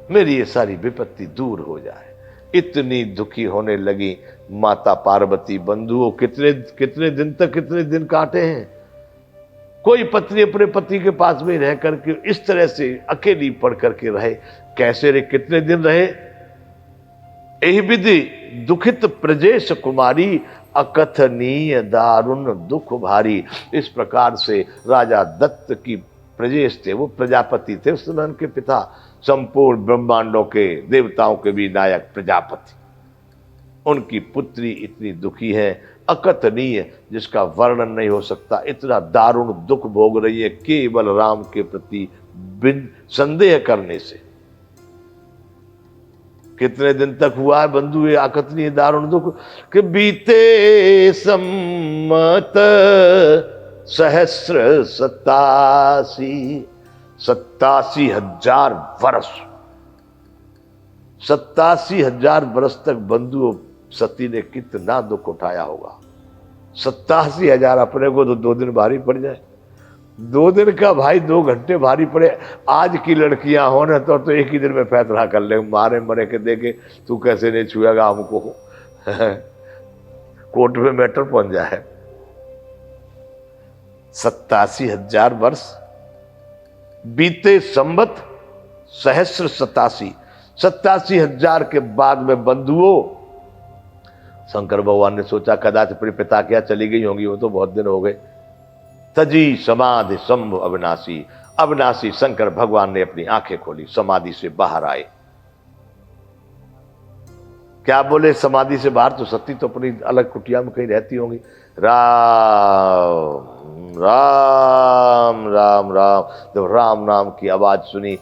मेरी ये सारी विपत्ति दूर हो जाए। इतनी दुखी होने लगी माता पार्वती। बंधुओं, कितने कितने दिन तक, कितने दिन काटे हैं। कोई पत्नी अपने पति के पास में रह करके इस तरह से अकेली पड़ करके रहे, कैसे रहे, कितने दिन रहे। यही विधि दुखित प्रजेश कुमारी, अकथनीय दारुण दुख भारी। इस प्रकार से राजा दत्त की प्रजेश थे, वो प्रजापति थे, उस समय उनके पिता संपूर्ण ब्रह्मांडों के देवताओं के भी नायक प्रजापति। उनकी पुत्री इतनी दुखी है, अकथनीय, जिसका वर्णन नहीं हो सकता। इतना दारुण दुख भोग रही है केवल राम के प्रति बिन संदेह करने से। कितने दिन तक हुआ है बंधु ये अकथनीय दारुण दुख कि बीते सम्मत सहस्र 87,000 वर्ष, 87,000 वर्ष तक बंधु सती ने कितना दुख उठाया होगा। 87,000 अपने को तो 2 दिन भारी पड़ जाए। 2 दिन का भाई 2 घंटे भारी पड़े। आज की लड़कियां हो ना तो एक ही दिन में फैसला कर ले, मारे मरे के देखे तू कैसे नहीं छुएगा हमको कोर्ट में मैटर पहुंच जाए। 87,000 वर्ष बीते संवत सहस्र 87,000 के बाद में बंधुओं शंकर भगवान ने सोचा कदाच अपने पिता क्या चली गई होंगी, वो तो बहुत दिन हो गए। तजी समाधि संभ अविनाशी, अविनाशी शंकर भगवान ने अपनी आंखें खोली, समाधि से बाहर आए। क्या बोले समाधि से बाहर? तो सती तो अपनी अलग कुटिया में कहीं रहती होंगी। राम राम राम राम, जब राम नाम की आवाज सुनी,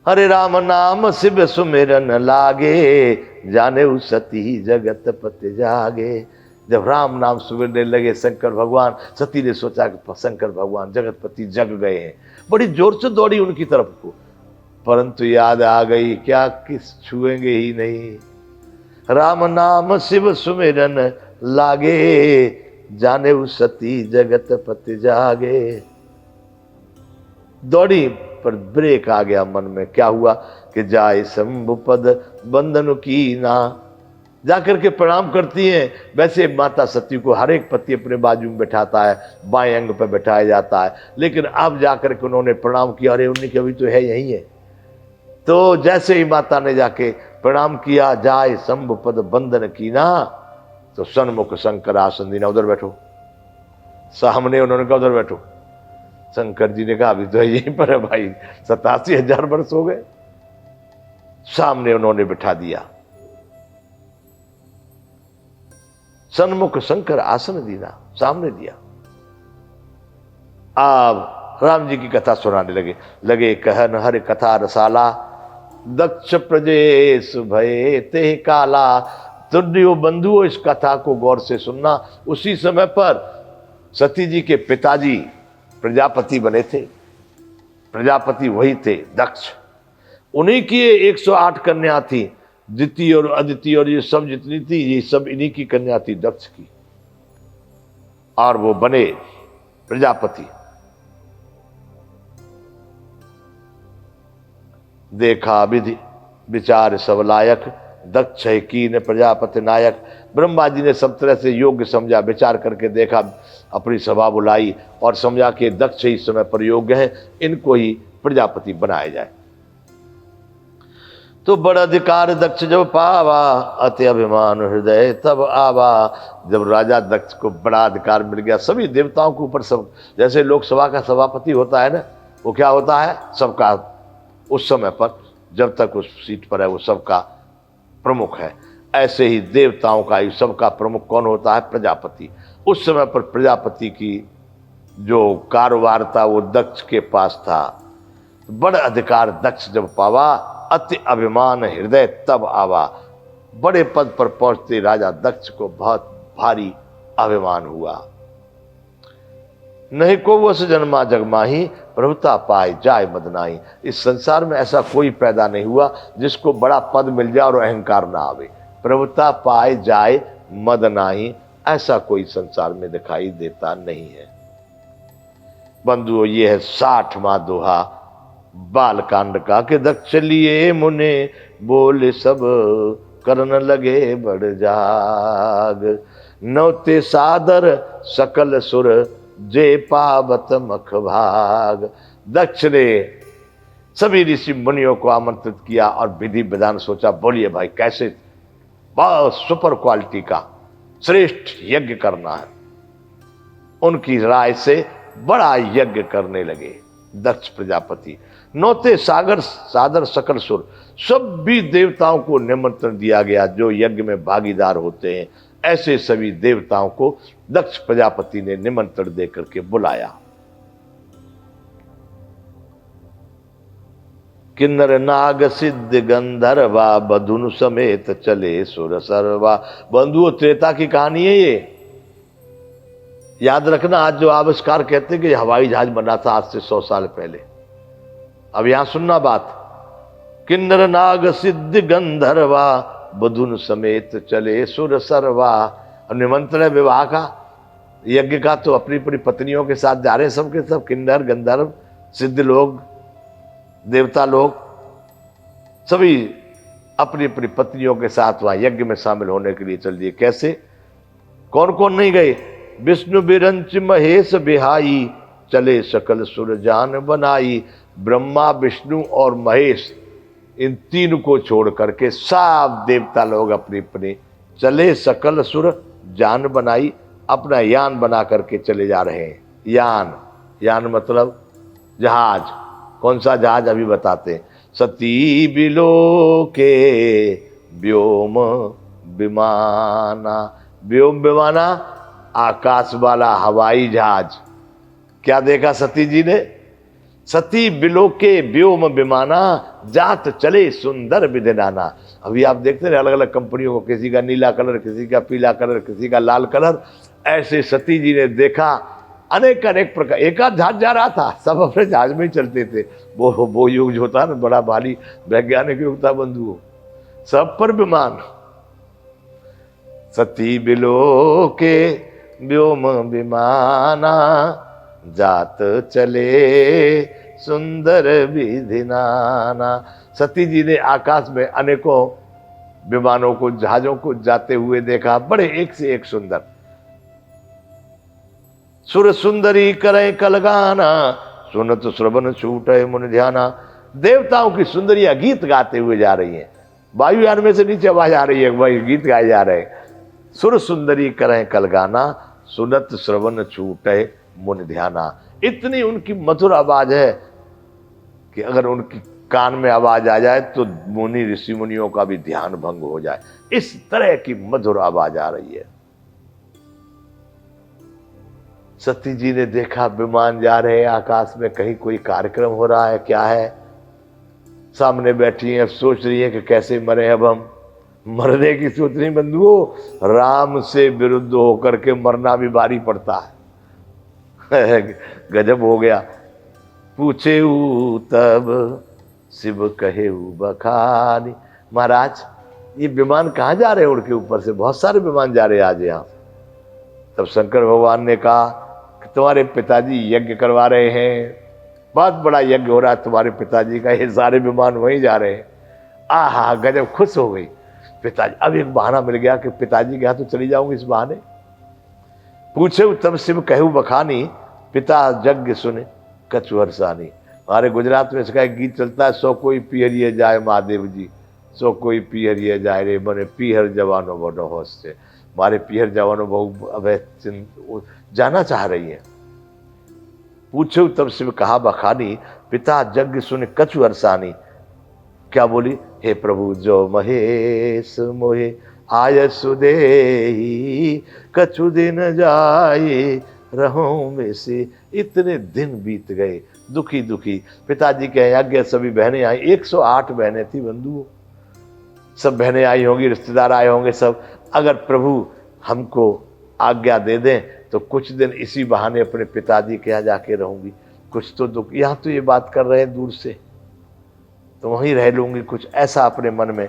हरे राम नाम शिव सुमिरन लागे, जाने उस सती जगत पति जागे। जब राम नाम सुमिरने लगे शंकर भगवान, सती ने सोचा कि शंकर भगवान जगतपति जग गए हैं। बड़ी जोर से दौड़ी उनकी तरफ को, परंतु याद आ गई क्या किस छुएंगे ही नहीं। राम नाम शिव सुमिरन लागे, जाने उस सती जगत पति जागे। दौड़ी पर ब्रेक आ गया मन में। क्या हुआ कि जाए शंभु पद बंधन की ना, जाकर के प्रणाम करती हैं। वैसे माता सती को हर एक पति अपने बाजू में बैठाता है, बाएं अंग पर बैठाया जाता है, लेकिन अब जाकर के उन्होंने प्रणाम किया, अरे उन्हीं के अभी तो है यही है। तो जैसे ही माता ने जाके प्रणाम किया, जाए शंभु पद बंधन की ना, तो सन्मुख शंकर आसन दीना, उधर बैठो। सामने उन्होंने कहा उधर बैठो। शंकर जी ने कहा अभी तो यहीं पर है भाई, 87,000 वर्ष हो गए। सामने उन्होंने बिठा दिया। सन्मुख शंकर आसन दीना, सामने दिया। अब राम जी की कथा सुनाने लगे कहन हर कथा रसाला, दक्ष प्रजेश भय ते काला। तुर्यो बंधुओं, इस कथा को गौर से सुनना। उसी समय पर सती जी के पिताजी प्रजापति बने थे। प्रजापति वही थे दक्ष। उन्हीं की 108 कन्या थी, द्वितीय और अदिति और ये सब जितनी थी, ये सब इन्हीं की कन्या थी दक्ष की। और वो बने प्रजापति। देखा विधि विचार सब लायक, दक्ष है कीन प्रजापति नायक। ब्रह्मा जी ने सब तरह से योग्य समझा, विचार करके देखा, अपनी सभा बुलाई और समझा कि दक्ष ही इस समय पर योग्य है, इनको ही प्रजापति बनाया जाए। तो बड़ा अधिकार दक्ष जब पावा, अति अभिमान हृदय तब आवा। जब राजा दक्ष को बड़ा अधिकार मिल गया, सभी देवताओं के ऊपर सब, जैसे लोकसभा का सभापति होता है ना, वो क्या होता है सबका, उस समय पर जब तक उस सीट पर है वो सबका प्रमुख है। ऐसे ही देवताओं का ही सबका प्रमुख कौन होता है? प्रजापति। उस समय पर प्रजापति की जो कारोबार था वो दक्ष के पास था। बड़ा अधिकार दक्ष जब पावा, अति अभिमान हृदय तब आवा। बड़े पद पर पहुंचते राजा दक्ष को बहुत भारी अभिमान हुआ। नहीं को वस जन्मा जगमाही, प्रभुता पाए जाय मदनाही। इस संसार में ऐसा कोई पैदा नहीं हुआ जिसको बड़ा पद मिल जाए और अहंकार ना आवे। प्रभुता पाए जाए मदनाही, ऐसा कोई संसार में दिखाई देता नहीं है। बंधुओं, ये है 60वां दोहा बाल कांड का के दक्ष लिए मुने, बोले सब करन लगे बड़ जाग। नौते सादर सकल सुर, जे पावत मख भाग। दक्ष ने सभी ऋषि मुनियों को आमंत्रित किया और विधि विधान सोचा, बोलिए भाई कैसे बहुत सुपर क्वालिटी का श्रेष्ठ यज्ञ करना है। उनकी राय से बड़ा यज्ञ करने लगे दक्ष प्रजापति। नौते सागर सादर सकल सुर, सभी देवताओं को निमंत्रण दिया गया जो यज्ञ में भागीदार होते हैं। ऐसे सभी देवताओं को दक्ष प्रजापति ने निमंत्रण देकर के बुलाया। किन्नर नाग सिद्ध गंधर्वा, बधुन समेत चले सुर सर्वा। बंधुओं, त्रेता की कहानी है ये। याद रखना, आज जो आविष्कार कहते हैं कि हवाई जहाज बना था आज से 100 साल पहले। अब यहां सुनना बात। किन्नर नाग सिद्ध गंधर्वा, बधुन समेत चले सुर सर्वा। निमंत्रण है विवाह का, यज्ञ का, तो अपनी अपनी पत्नियों के साथ जा रहे हैं सबके सब। किन्नर गंधर्व सिद्ध लोग, देवता लोग, सभी अपनी अपनी पत्नियों के साथ वहां यज्ञ में शामिल होने के लिए चल दिए। कैसे, कौन कौन नहीं गए? विष्णु बिरंच महेश बिहाई, चले सकल सुर जान बनाई। ब्रह्मा, विष्णु और महेश, इन तीन को छोड़ करके सब देवता लोग अपनी अपनी चले सकल सुर जान बनाई, अपना यान बना करके चले जा रहे हैं। यान, यान मतलब जहाज। कौन सा जहाज अभी बताते हैं। सती बिलो के व्योम विमाना। व्योम विमाना, आकाश वाला हवाई जहाज। क्या देखा सती जी ने? सती बिलो के व्योम विमाना, जात चले सुंदर विधिनाना। अभी आप देखते हैं अलग अलग कंपनियों को, किसी का नीला कलर, किसी का पीला कलर, किसी का लाल कलर। ऐसे सती जी ने देखा अनेक अनेक प्रकार। एक आध जहाज जा रहा था, सब अपने जहाज में ही चलते थे। वो युग जो था ना, बड़ा भारी वैज्ञानिक युग था बंधुओं, सब पर विमान। सती बिलो के व्योम विमाना, जात चले सुंदर विधिनाना। सती जी ने आकाश में अनेकों विमानों को, जहाजों को जाते हुए देखा, बड़े एक से एक सुंदर। सुर सुंदरी करे कलगाना, सुनत श्रवण छूटे मुन ध्याना। देवताओं की सुंदरियां गीत गाते हुए जा रही हैं। वायुयान में से नीचे आवाज आ रही है, वही गीत गाए जा रहे हैं। सुर सुंदरी करें कलगाना, सुनत श्रवण छूटे मुन ध्याना। इतनी उनकी मधुर आवाज है कि अगर उनकी कान में आवाज आ जाए तो मुनि ऋषि मुनियों का भी ध्यान भंग हो जाए। इस तरह की मधुर आवाज आ रही है। सती जी ने देखा विमान जा रहे हैं आकाश में, कहीं कोई कार्यक्रम हो रहा है, क्या है। सामने बैठी हैं, सोच रही है कि कैसे मरे अब हम। मरने की सोच रही बंधुओं, राम से विरुद्ध होकर के मरना भी भारी पड़ता है। गजब हो गया। पूछे तब शिव कहे बखानी। महाराज, ये विमान कहाँ जा रहे हैं उड़ के? ऊपर से बहुत सारे विमान जा रहे हैं आज यहाँ। तब शंकर भगवान ने कहा कि तुम्हारे पिताजी यज्ञ करवा रहे हैं, बहुत बड़ा यज्ञ हो रहा है तुम्हारे पिताजी का, ये सारे विमान वहीं जा रहे हैं। आहा, गजब, खुश हो गई पिताजी। अब एक बहाना मिल गया कि पिताजी के यहाँ तो चली जाऊंगी इस बहाने। पूछे तब शिव कहू बखानी, पिता यज्ञ सुने कछु हर्षानी। हमारे गुजरात में इसका एक गीत चलता है, सो कोई पिहरिए जाए महादेव जी, सो कोई पिहरिए जाए रे बने पीहर जवानों बनो होश से। हमारे पीहर जवानों बहु अब जाना चाह रही है। पूछो तब शिव कहा बखानी, पिता यज्ञ सुने कछु हर्षानी। क्या बोली? हे प्रभु जो महेश मोहे आय सुदेही, कछु दिन जाए रहूं में से। इतने दिन बीत गए, दुखी दुखी। पिताजी के यज्ञ सभी बहनें आई, 108 बहनें थी बंधुओं। सब बहनें आई होंगी, रिश्तेदार आए होंगे सब। अगर प्रभु हमको आज्ञा दे दें तो कुछ दिन इसी बहाने अपने पिताजी के यहाँ जाके रहूंगी। कुछ तो दुख, यहाँ तो ये बात कर रहे हैं दूर से, तो वहीं रह लूंगी, कुछ ऐसा अपने मन में